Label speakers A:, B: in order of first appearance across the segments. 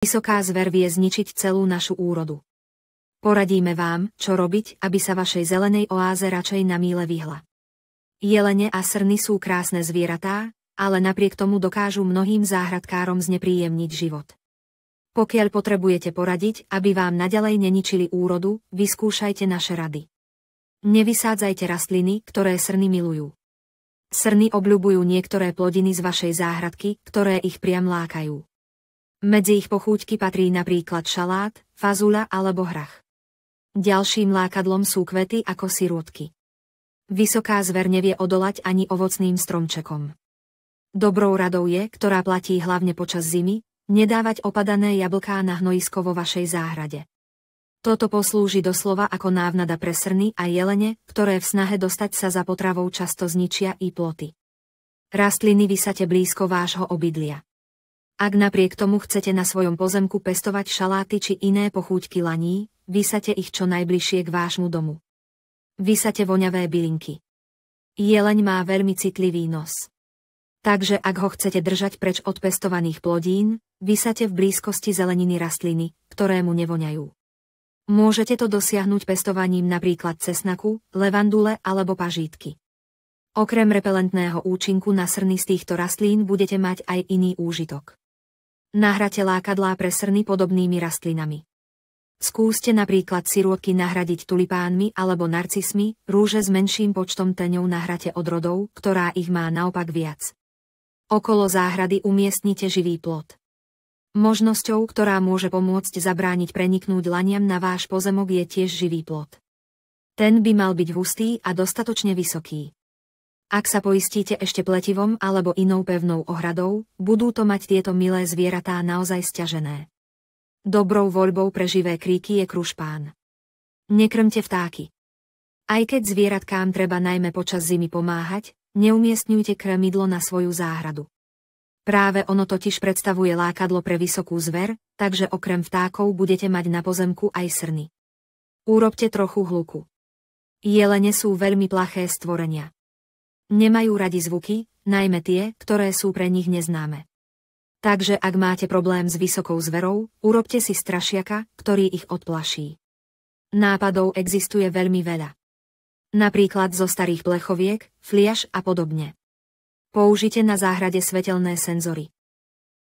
A: Vysoká zver vie zničiť celú našu úrodu. Poradíme vám, čo robiť, aby sa vašej zelenej oáze radšej na míle vyhla. Jelene a srny sú krásne zvieratá, ale napriek tomu dokážu mnohým záhradkárom znepríjemniť život. Pokiaľ potrebujete poradiť, aby vám naďalej neničili úrodu, vyskúšajte naše rady. Nevysádzajte rastliny, ktoré srny milujú. Srny obľubujú niektoré plodiny z vašej záhradky, ktoré ich priam lákajú. Medzi ich pochúťky patrí napríklad šalát, fazuľa alebo hrach. Ďalším lákadlom sú kvety ako sirotky. Vysoká zver nevie odolať ani ovocným stromčekom. Dobrou radou je, ktorá platí hlavne počas zimy, nedávať opadané jablká na hnojisko vo vašej záhrade. Toto poslúži doslova ako návnada pre srny a jelene, ktoré v snahe dostať sa za potravou často zničia i ploty. Rastliny vysate blízko vášho obydlia. Ak napriek tomu chcete na svojom pozemku pestovať šaláty či iné pochúťky laní, vysate ich čo najbližšie k vášmu domu. Vysate voňavé bylinky. Jeleň má veľmi citlivý nos. Takže ak ho chcete držať preč od pestovaných plodín, vysate v blízkosti zeleniny rastliny, ktoré mu nevoňajú. Môžete to dosiahnuť pestovaním napríklad cesnaku, levandule alebo pažítky. Okrem repelentného účinku na srny z týchto rastlín budete mať aj iný úžitok. Nahrate lákadlá pre srny podobnými rastlinami. Skúste napríklad sirotky nahradiť tulipánmi alebo narcismi, rúže s menším počtom teňov nahrate odrodou, ktorá ich má naopak viac. Okolo záhrady umiestnite živý plod. Možnosťou, ktorá môže pomôcť zabrániť preniknúť laniam na váš pozemok, je tiež živý plod. Ten by mal byť hustý a dostatočne vysoký. Ak sa poistíte ešte pletivom alebo inou pevnou ohradou, budú to mať tieto milé zvieratá naozaj sťažené. Dobrou voľbou pre živé kríky je krušpán. Nekrmte vtáky. Aj keď zvieratkám treba najmä počas zimy pomáhať, neumiestňujte krmidlo na svoju záhradu. Práve ono totiž predstavuje lákadlo pre vysokú zver, takže okrem vtákov budete mať na pozemku aj srny. Urobte trochu hluku. Jelene sú veľmi plaché stvorenia. Nemajú radi zvuky, najmä tie, ktoré sú pre nich neznáme. Takže ak máte problém s vysokou zverou, urobte si strašiaka, ktorý ich odplaší. Nápadov existuje veľmi veľa. Napríklad zo starých plechoviek, fliaš a podobne. Použite na záhrade svetelné senzory.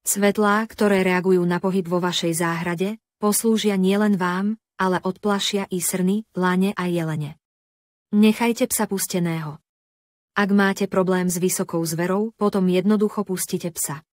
A: Svetlá, ktoré reagujú na pohyb vo vašej záhrade, poslúžia nielen vám, ale odplašia i srny, lane a jelene. Nechajte psa pusteného. Ak máte problém s vysokou zverou, potom jednoducho pustite psa.